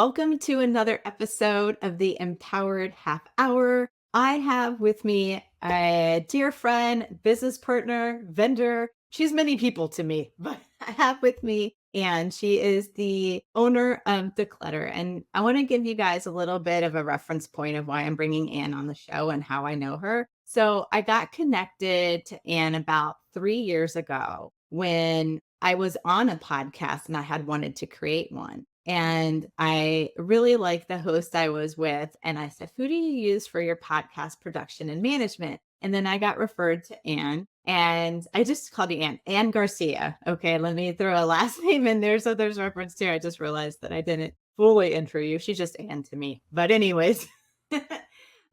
Welcome to another episode of the Empowered Half Hour. I have with me a dear friend, business partner, vendor. She's many people to me, but I have with me Anne. She is the owner of Dklutr. And I want to give you guys a little bit of a reference point of why I'm bringing Anne on the show and how I know her. So I got connected to Anne about 3 years ago when I was on a podcast and I had wanted to create one. And I really liked the host I was with. And I said, "Who do you use for your podcast production and management?" And then I got referred to Anne, and I just called you Anne Garcia. Okay, let me throw a last name in there so there's reference to. I just realized that I didn't fully intro you. She's just Anne to me. But, anyways,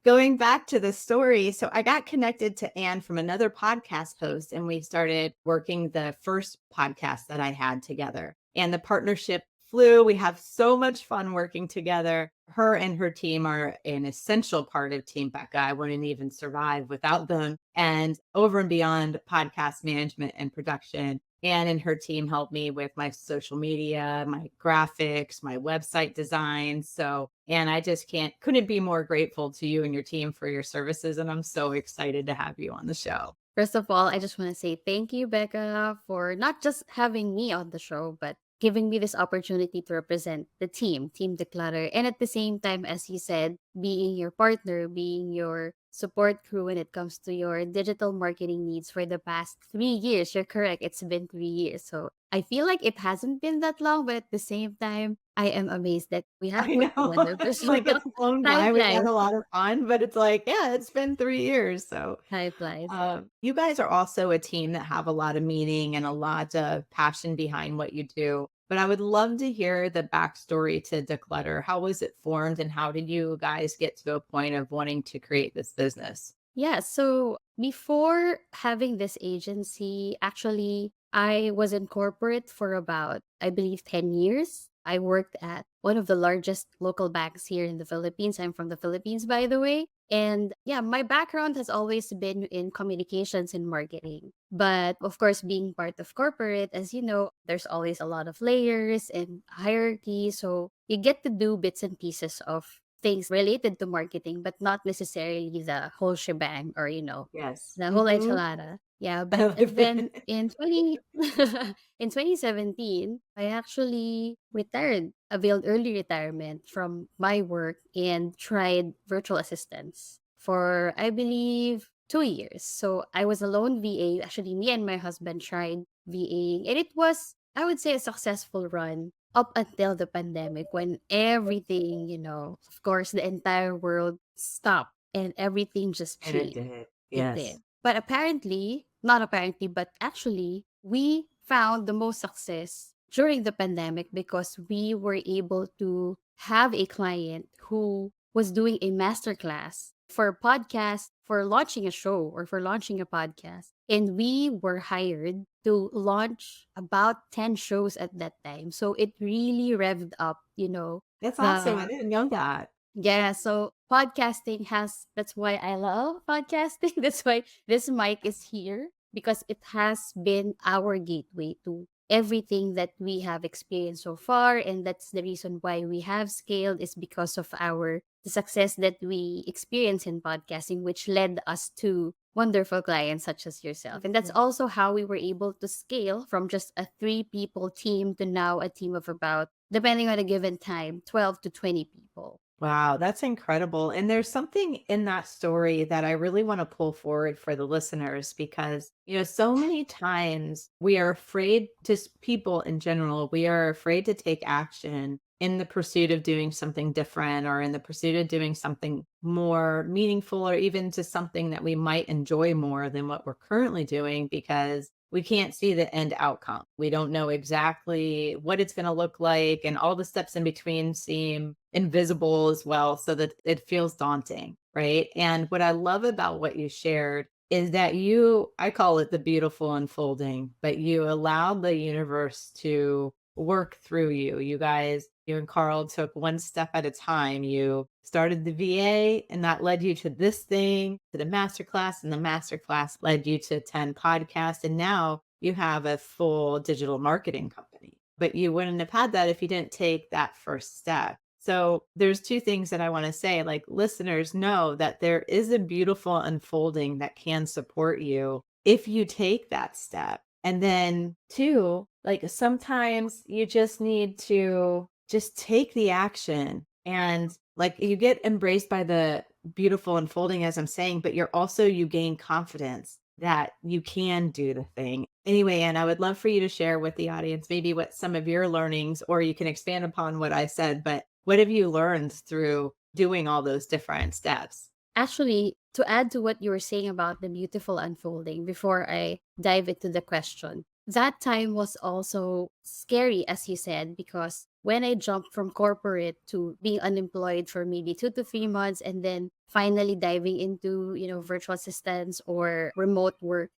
going back to the story, so I got connected to Anne from another podcast host, and we started working the first podcast that I had together. And the partnership flew. We have so much fun working together. Her and her team are an essential part of Team Becca. I wouldn't even survive without them. And over and beyond podcast management and production, Anne and her team helped me with my social media, my graphics, my website design. So, and I just couldn't be more grateful to you and your team for your services. And I'm so excited to have you on the show. First of all, I just want to say thank you, Becca, for not just having me on the show, but giving me this opportunity to represent the team, Team Dklutr, and at the same time, as you said, being your partner, being your support crew when it comes to your digital marketing needs for the past 3 years. You're correct, it's been 3 years. So I feel like it hasn't been that long, but at the same time, I am amazed that we have I worked know. together for so Like long. it's flown Time by. We've had flies. a lot of fun, but it's like, yeah, it's been 3 years. So Time flies. you guys are also a team that have a lot of meaning and a lot of passion behind what you do. But I would love to hear the backstory to Declutter. How was it formed, and how did you guys get to a point of wanting to create this business? Yeah, so before having this agency, actually, I was in corporate for about, I believe, 10 years. I worked at one of the largest local banks here in the Philippines. I'm from the Philippines, by the way. And yeah, my background has always been in communications and marketing. But of course, being part of corporate, as you know, there's always a lot of layers and hierarchy. So you get to do bits and pieces of things related to marketing, but not necessarily the whole shebang or, Yes. the whole enchilada. Yeah, I but and love then it. in 20 in 2017, I actually retired, availed early retirement from my work and tried virtual assistants for I believe 2 years. So I was a lone VA. Actually, me and my husband tried VAing, and it was, I would say, a successful run up until the pandemic when everything, of course, the entire world stopped and everything just And it changed. did. It Yes. did. But apparently, not apparently, but actually, we found the most success during the pandemic because we were able to have a client who was doing a masterclass for a podcast, for launching a show or for launching a podcast. And we were hired to launch about 10 shows at that time. So it really revved up, That's awesome. I the didn't know that. yeah, so podcasting has that's why I love podcasting. That's why this mic is here because it has been our gateway to everything that we have experienced so far, and that's the reason why we have scaled is because of our the success that we experience in podcasting, which led us to wonderful clients such as yourself. And that's Mhm. also how we were able to scale from just a 3 people team to now a team of about, depending on a given time, 12 to 20 people. Wow, that's incredible. And there's something in that story that I really want to pull forward for the listeners because, so many times we are afraid, just people in general, we are afraid to take action in the pursuit of doing something different or in the pursuit of doing something more meaningful or even just something that we might enjoy more than what we're currently doing because we can't see the end outcome. We don't know exactly what it's going to look like, and all the steps in between seem invisible as well, so that it feels daunting, right? And what I love about what you shared is that I call it the beautiful unfolding, but you allowed the universe to work through you. You and Carl took one step at a time. You started the VA, and that led you to this thing, to the masterclass, and the masterclass led you to 10 podcasts. And now you have a full digital marketing company. But you wouldn't have had that if you didn't take that first step. So there's two things that I want to say. Like, listeners know that there is a beautiful unfolding that can support you if you take that step. And then two, like sometimes you just need to just take the action, and like you get embraced by the beautiful unfolding, as I'm saying, but you gain confidence that you can do the thing. Anyway, and I would love for you to share with the audience maybe what some of your learnings, or you can expand upon what I said, but what have you learned through doing all those different steps? Actually, to add to what you were saying about the beautiful unfolding, before I dive into the question, that time was also scary, as you said, because when I jumped from corporate to being unemployed for maybe 2 to 3 months and then finally diving into, virtual assistants or remote work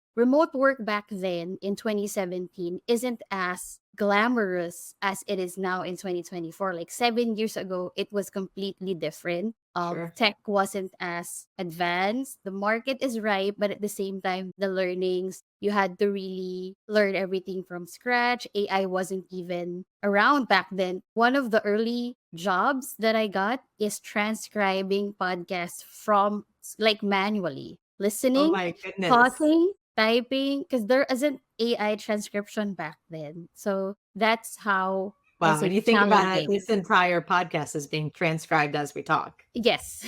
back then in 2017 isn't as glamorous as it is now in 2024. Like 7 years ago, it was completely different. Sure. Tech wasn't as advanced. The market is ripe, but at the same time, the learnings, you had to really learn everything from scratch. AI wasn't even around back then. One of the early jobs that I got is transcribing podcasts from like manually, Oh listening, my goodness. pausing, typing, because there isn't AI transcription back then. So that's how, I'll Wow. say, And you think about it, challenging. this entire podcast is being transcribed as we talk. Yes.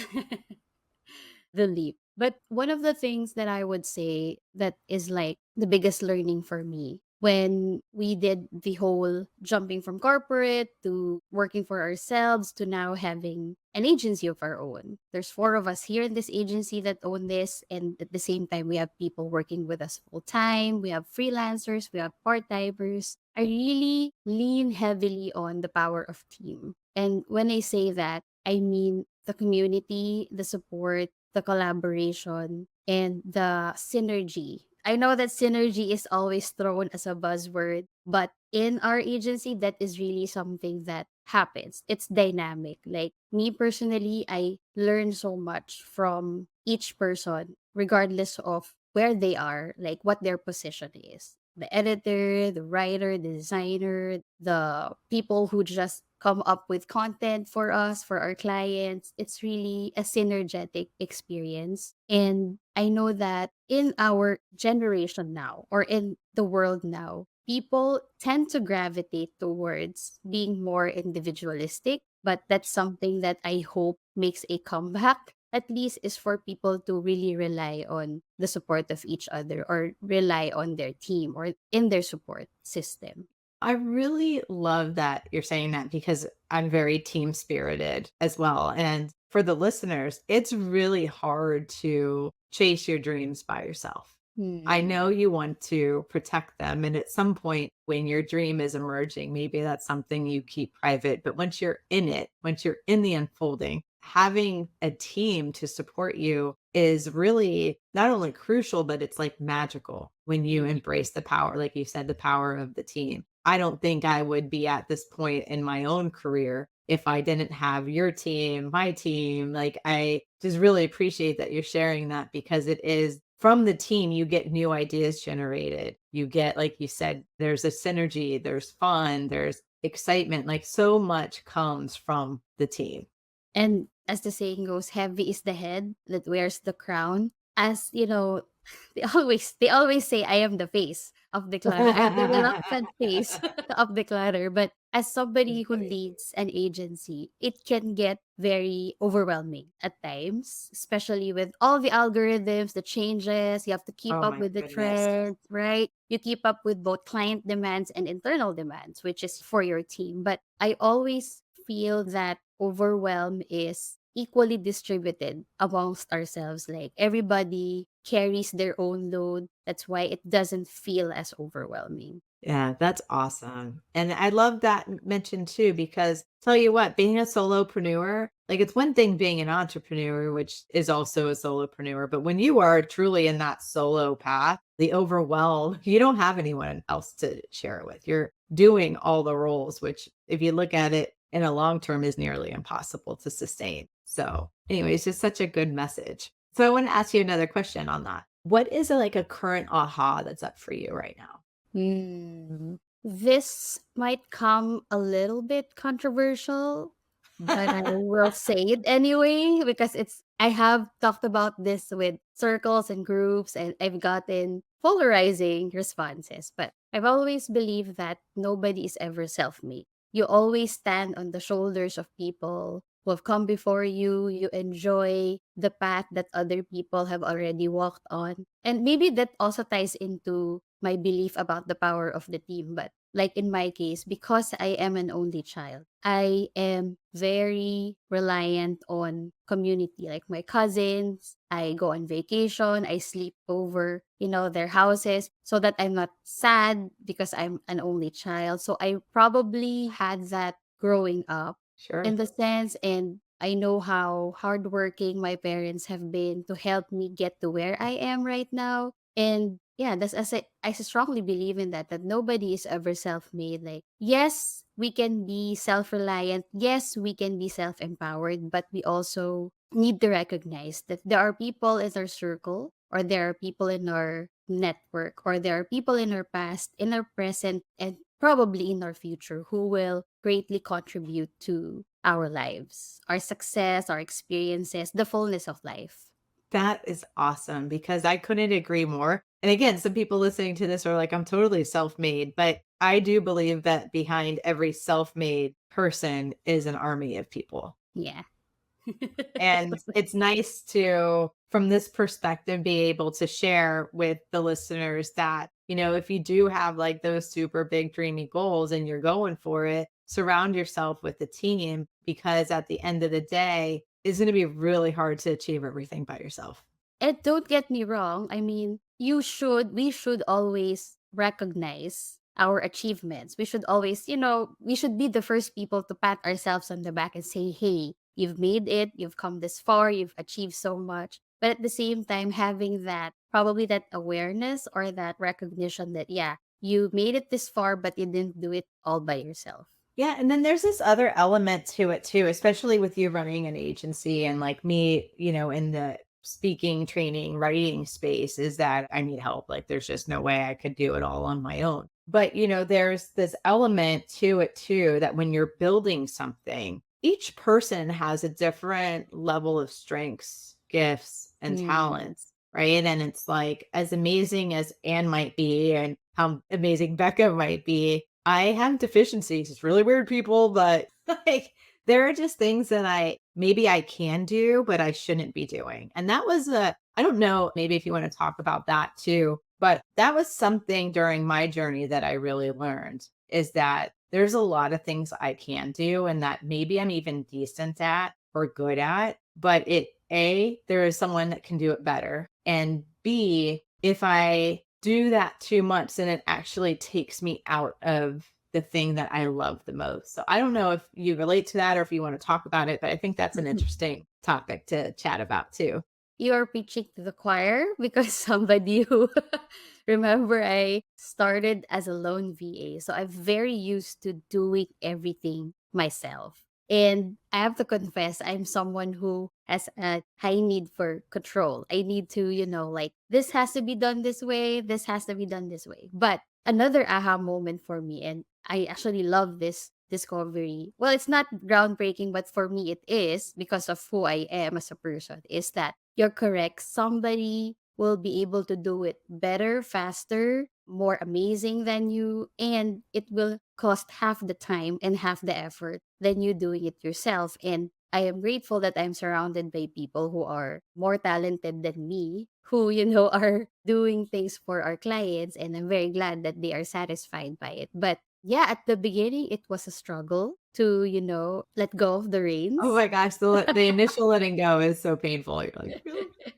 The leap. But one of the things that I would say that is like the biggest learning for me when we did the whole jumping from corporate to working for ourselves to now having an agency of our own. There's four of us here in this agency that own this. And at the same time, we have people working with us full time. We have freelancers, we have part timers. I really lean heavily on the power of team. And when I say that, I mean the community, the support, the collaboration, and the synergy. I know that synergy is always thrown as a buzzword, but in our agency, that is really something that happens. It's dynamic. Like me personally, I learn so much from each person, regardless of where they are, like what their position is. The editor, the writer, the designer, the people who just come up with content for us, for our clients. It's really a synergetic experience. And I know that in our generation now, or in the world now, people tend to gravitate towards being more individualistic. But that's something that I hope makes a comeback, at least, is for people to really rely on the support of each other or rely on their team or in their support system. I really love that you're saying that because I'm very team spirited as well. And for the listeners, it's really hard to chase your dreams by yourself. I Hmm. know you want to protect them. And at some point, when your dream is emerging, maybe that's something you keep private. But once you're in it, once you're in the unfolding, having a team to support you is really not only crucial, but it's like magical when you embrace the power, like you said, the power of the team. I don't think I would be at this point in my own career if I didn't have your team, my team. Like, I just really appreciate that you're sharing that because it is from the team, you get new ideas generated. You get, like you said, there's a synergy, there's fun, there's excitement. Like, so much comes from the team. And as the saying goes, heavy is the head that wears the crown. As you know, they always say I am the face of the clutter. I am the reluctant face of the clutter. But as That's somebody who funny. leads an agency, it can get very overwhelming at times, especially with all the algorithms, the changes. You have to keep Oh up my with the goodness. trends, right? You keep up with both client demands and internal demands, which is for your team. But I always feel that overwhelm is equally distributed amongst ourselves. Like everybody carries their own load. That's why it doesn't feel as overwhelming. Yeah, that's awesome. And I love that mention too, because tell you what, being a solopreneur, like it's one thing being an entrepreneur, which is also a solopreneur, but when you are truly in that solo path, the overwhelm, you don't have anyone else to share it with. You're doing all the roles, which if you look at it in a long term is nearly impossible to sustain. So anyway, it's just such a good message. So I want to ask you another question on that. What is like a current aha that's up for you right now? Hmm. This might come a little bit controversial, but I will say it anyway because I have talked about this with circles and groups and I've gotten polarizing responses, but I've always believed that nobody is ever self-made. You always stand on the shoulders of people who have come before you. You enjoy the path that other people have already walked on. And maybe that also ties into my belief about the power of the team. But like in my case, because I am an only child, I am very reliant on community, like my cousins. I go on vacation, I sleep over, their houses so that I'm not sad because I'm an only child. So I probably had that growing up Sure. in the sense, and I know how hardworking my parents have been to help me get to where I am right now. And yeah, that's I strongly believe in that nobody is ever self-made. Like, yes, we can be self-reliant. Yes, we can be self-empowered, but we also need to recognize that there are people in our circle, or there are people in our network, or there are people in our past, in our present, and probably in our future who will greatly contribute to our lives, our success, our experiences, the fullness of life. That is awesome because I couldn't agree more. And again, some people listening to this are like, I'm totally self made, but I do believe that behind every self made person is an army of people. Yeah. And it's nice to, from this perspective, be able to share with the listeners that, if you do have like those super big dreamy goals and you're going for it, surround yourself with a team because at the end of the day, it's going to be really hard to achieve everything by yourself. And don't get me wrong. I mean, we should always recognize our achievements. We should always, we should be the first people to pat ourselves on the back and say, hey, you've made it, you've come this far, you've achieved so much. But at the same time, having that, probably that awareness or that recognition that, yeah, you made it this far, but you didn't do it all by yourself. Yeah, and then there's this other element to it too, especially with you running an agency and like me, in the speaking, training, writing space is that I need help. Like there's just no way I could do it all on my own. But, there's this element to it too that when you're building something, each person has a different level of strengths, gifts, and Mm. talents, right? And it's like as amazing as Anne might be and how amazing Becca might be, I have deficiencies. It's really weird, people, but like there are just things that I can do, but I shouldn't be doing. And that was I don't know, maybe if you want to talk about that too, but that was something during my journey that I really learned is that there's a lot of things I can do and that maybe I'm even decent at or good at, but there is someone that can do it better. And B, if I do that too much, then it actually takes me out of the thing that I love the most. So I don't know if you relate to that or if you want to talk about it, but I think that's an interesting topic to chat about too. You are preaching to the choir because somebody who remember I started as a lone VA. So I'm very used to doing everything myself. And I have to confess, I'm someone who has a high need for control. I need to, like, this has to be done this way, this has to be done this way. But another aha moment for me, and I actually love this discovery. Well, it's not groundbreaking, but for me it is because of who I am as a person, is that you're correct. Somebody will be able to do it better, faster, more amazing than you, and it will cost half the time and half the effort than you doing it yourself. And I am grateful that I'm surrounded by people who are more talented than me, who, are doing things for our clients. And I'm very glad that they are satisfied by it. But yeah, at the beginning, it was a struggle to, let go of the Oh reins. my gosh, the initial letting go is so painful. You're like, "Ugh."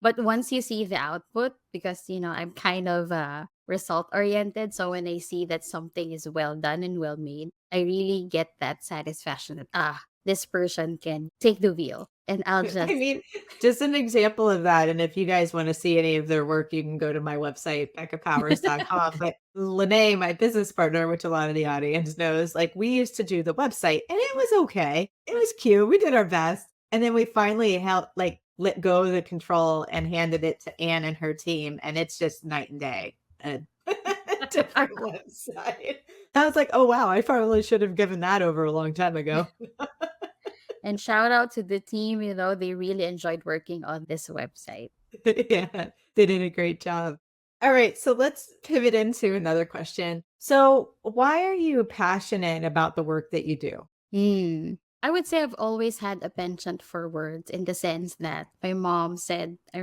But once you see the output, because I'm kind of result oriented, so when I see that something is well done and well made, I really get that satisfaction that this person can take the wheel, and I'll I just mean, just an example of that. And if you guys want to see any of their work, you can go to my website, beccapowers.com. But Lene, my business partner, which a lot of the audience knows, like we used to do the website and it was okay. It was cute. We did our best. And then we finally let go of the control and handed it to Anne and her team. And it's just night and day. A different website. I was like, oh wow, I probably should have given that over a long time ago. And shout out to the team, they really enjoyed working on this website. Yeah, they did a great job. All right, so let's pivot into another question. So, why are you passionate about the work that you do? Hmm. I would say I've always had a penchant for words in the sense that my mom said, I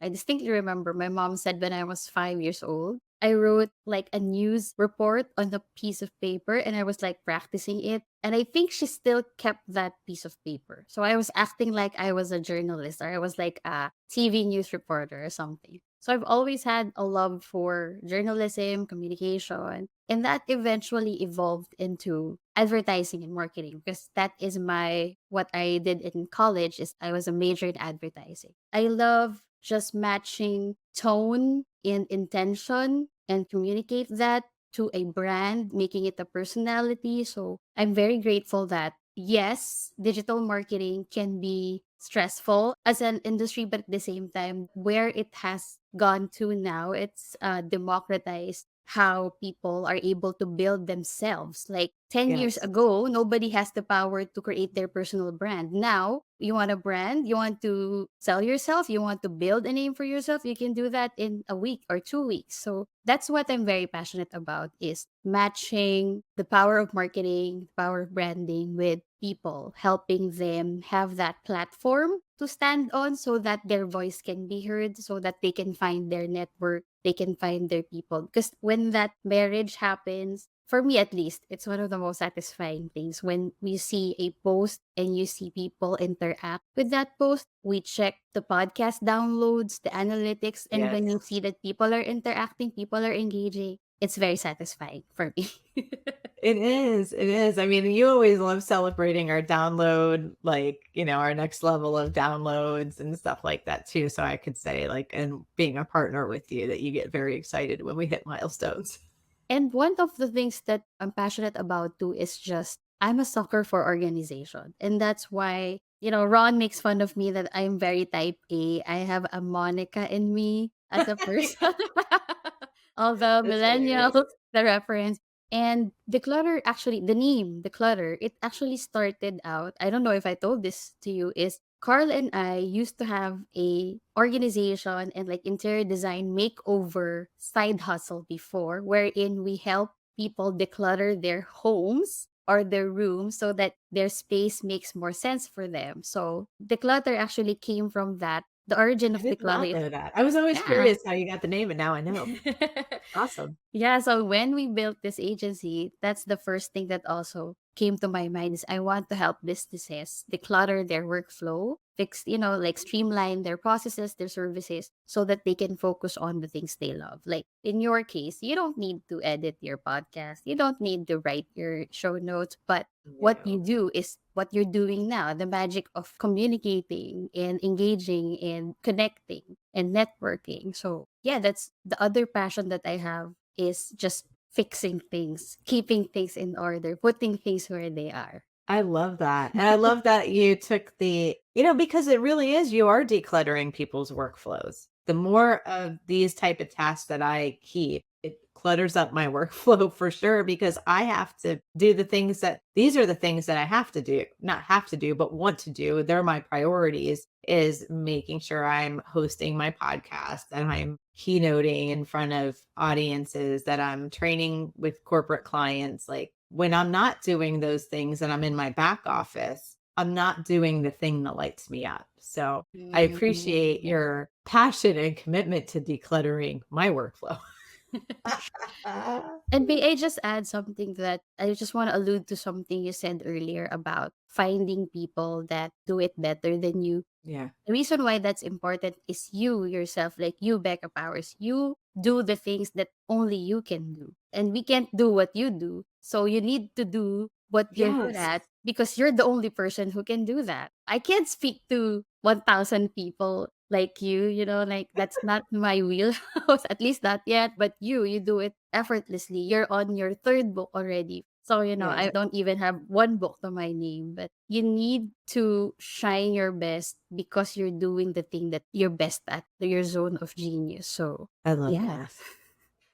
distinctly remember my mom said when I was 5 years old, I wrote like a news report on a piece of paper and I was like practicing it. And I think she still kept that piece of paper. So I was acting like I was a journalist or I was like a TV news reporter or something. So I've always had a love for journalism, communication, and that eventually evolved into advertising and marketing because that is my what I did in college is I was a major in advertising. I love just matching tone and intention and communicate that to a brand, making it a personality. So I'm very grateful that yes, digital marketing can be stressful as an industry, but at the same time, where it has gone to now, it's democratized how people are able to build themselves. Like 10 years Yes. ago, nobody has the power to create their personal brand. Now, you want a brand, you want to sell yourself, you want to build a name for yourself, you can do that in a week or 2 weeks. So that's what I'm very passionate about is matching the power of marketing, the power of branding with people, helping them have that platform to stand on so that their voice can be heard, so that they can find their network, they can find their people. Because when that marriage happens, for me at least, it's one of the most satisfying things when we see a post and you see people interact with that post. We check the podcast downloads, the analytics, and when you Yes. see that people are interacting, people are engaging, it's very satisfying for me. It is. It is. I mean, you always love celebrating our download, like, our next level of downloads and stuff like that too. So I could say, like, and being a partner with you, that you get very excited when we hit milestones. And one of the things that I'm passionate about too is just I'm a sucker for organization. And that's why, Ron makes fun of me that I'm very type A. I have a Monica in me as a person. All the That's hilarious. millennials, the reference. And Declutter, actually, the name, Declutter, it actually started out, I don't know if I told this to you, is Carl and I used to have a organization and like interior design makeover side hustle before, wherein we help people declutter their homes or their rooms so that their space makes more sense for them. So declutter actually came from that. The origin I of did not declutter is know that. I was always yeah. curious how you got the name, and now I know. Awesome. Yeah, so when we built this agency, that's the first thing that also came to my mind is I want to help businesses declutter their workflow, fix, like streamline their processes, their services, so that they can focus on the things they love. Like in your case, you don't need to edit your podcast, you don't need to write your show notes, but what you No. do is what you're doing now, the magic of communicating and engaging and connecting and networking. So, yeah, that's the other passion that I have is just fixing things, keeping things in order, putting things where they are. I love that. And I love that you took because it really is, you are decluttering people's workflows. The more of these type of tasks that I keep, it clutters up my workflow for sure because I have to do these are the things that I have to do, not have to do, but want to do. They're my priorities is making sure I'm hosting my podcast and I'm keynoting in front of audiences, that I'm training with corporate clients. Like when I'm not doing those things and I'm in my back office, I'm not doing the thing that lights me up. So I appreciate Mm. your passion and commitment to decluttering my workflow. And may I just add something that I just want to allude to something you said earlier about finding people that do it better than you. Yeah. The reason why that's important is you yourself, like you, Becca Powers, you do the things that only you can do. And we can't do what you do. So you need to do what you're good Yes. at because you're the only person who can do that. I can't speak to 1,000 people like you, like that's not my wheelhouse, at least not yet. But you do it effortlessly. You're on your third book already. So, Yes. I don't even have one book to my name, but you need to shine your best because you're doing the thing that you're best at, your zone of genius. So, I love yeah. that.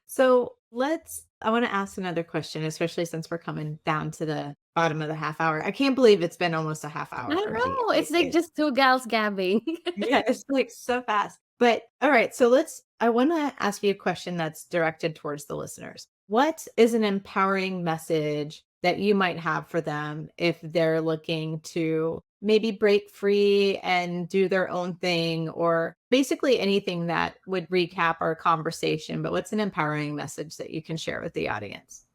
So let's I want to ask another question, especially since we're coming down to the bottom of the half hour. I can't believe it's been almost a half I hour already. know, it's like just two gals gabbing. Yeah, it's like so fast. But all right, so I want to ask you a question that's directed towards the listeners. What is an empowering message that you might have for them if they're looking to maybe break free and do their own thing, or basically anything that would recap our conversation? But what's an empowering message that you can share with the audience?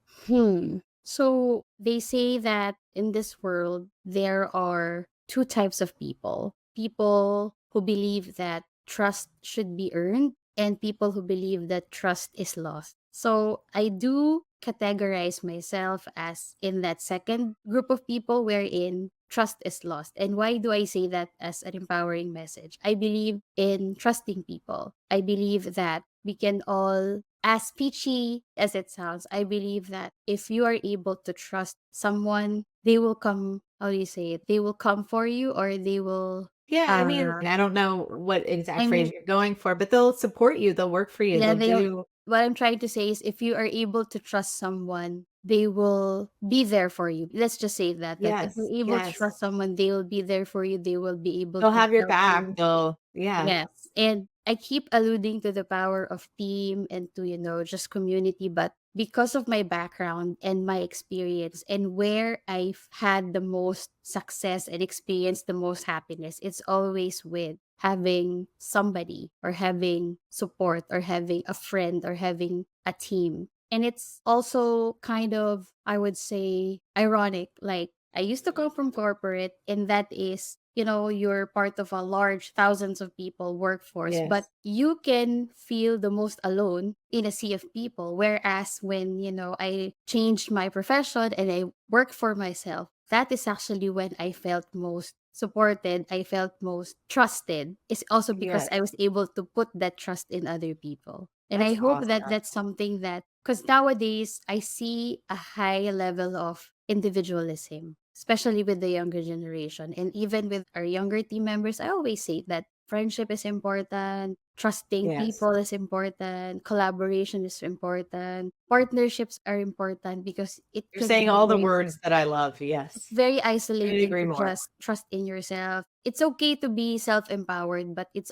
So they say that in this world, there are two types of people: people who believe that trust should be earned, and people who believe that trust is lost. So I do categorize myself as in that second group of people wherein trust is lost. And why do I say that as an empowering message? I believe in trusting people. I believe that we can all, as peachy as it sounds, I believe that if you are able to trust someone, they will come. How do you say it? They will come for you, or they will. Yeah, I mean, Uh, I don't know what I exact phrase mean, you're going for, but they'll support you, they'll work for you, yeah, they'll they. do. What I'm trying to say is, if you are able to trust someone, they will be there for you. Let's just say that if Yes, you're able to yes. trust someone, they will be there for you. They will be able They'll to have your help back, you. they'll yeah. Yes. And I keep alluding to the power of team and to, just community. But because of my background and my experience and where I've had the most success and experienced the most happiness, it's always with having somebody, or having support, or having a friend, or having a team. And it's also kind of, I would say, ironic. Like, I used to come from corporate, and that is, you're part of a large thousands of people workforce, but Yes. you can feel the most alone in a sea of people. Whereas when, I changed my profession and I work for myself, that is actually when I felt most supported, I felt most trusted. It's also because I Yes. was able to put that trust in other people. And I That's hope that awesome. that's something that, because nowadays I see a high level of individualism, especially with the younger generation. And even with our younger team members, I always say that friendship is important, trusting Yes. people is important, collaboration is important, partnerships are important, because it You're could saying be all the very, words that I love, it's yes. very Couldn't isolating agree to more. just trust in yourself. It's okay to be self-empowered, but it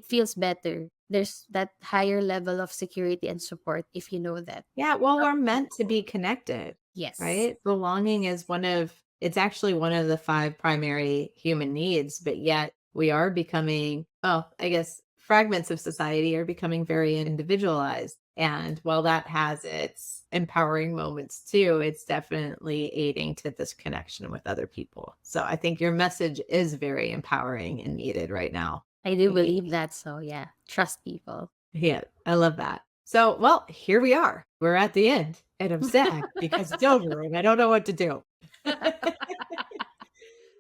feels better. There's that higher level of security and support if you know that. Yeah, well, we're Trust meant to people. be connected, Yes. right? Belonging is it's actually one of the 5 primary human needs, but yet we are becoming, well, I guess fragments of society are becoming very individualized. And while that has its empowering moments too, it's definitely aiding to this connection with other people. So I think your message is very empowering and needed right now. I do believe that. So yeah, trust people. Yeah, I love that. So, well, here we are. We're at the end, and I'm sad because it's over and I don't know what to do.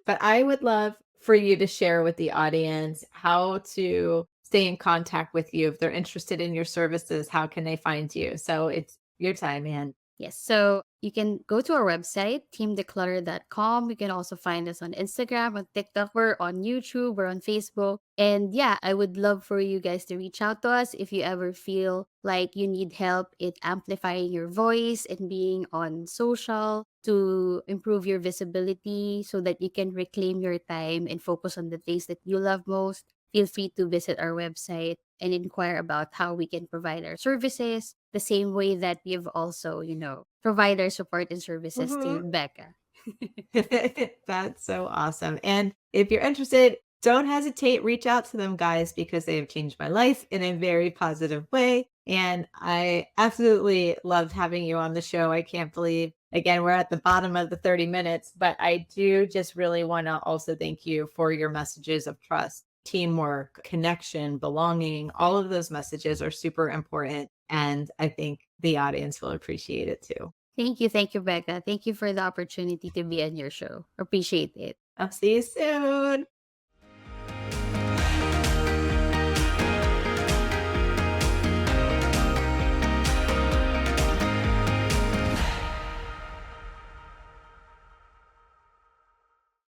But I would love for you to share with the audience how to stay in contact with you. If they're interested in your services, how can they find you? So it's your time, man. Yes. So you can go to our website, teamdklutr.com. You can also find us on Instagram, on TikTok, we're on YouTube, we're on Facebook. And yeah, I would love for you guys to reach out to us if you ever feel like you need help in amplifying your voice and being on social to improve your visibility so that you can reclaim your time and focus on the things that you love most. Feel free to visit our website and inquire about how we can provide our services the same way that we've also, provide our support and services to Mhm. Becca. That's so awesome. And if you're interested, don't hesitate, reach out to them, guys, because they have changed my life in a very positive way. And I absolutely loved having you on the show. I can't believe, again, we're at the bottom of the 30 minutes, but I do just really want to also thank you for your messages of trust, teamwork, connection, belonging. All of those messages are super important. And I think the audience will appreciate it too. Thank you. Thank you, Becca. Thank you for the opportunity to be on your show. Appreciate it. I'll see you soon.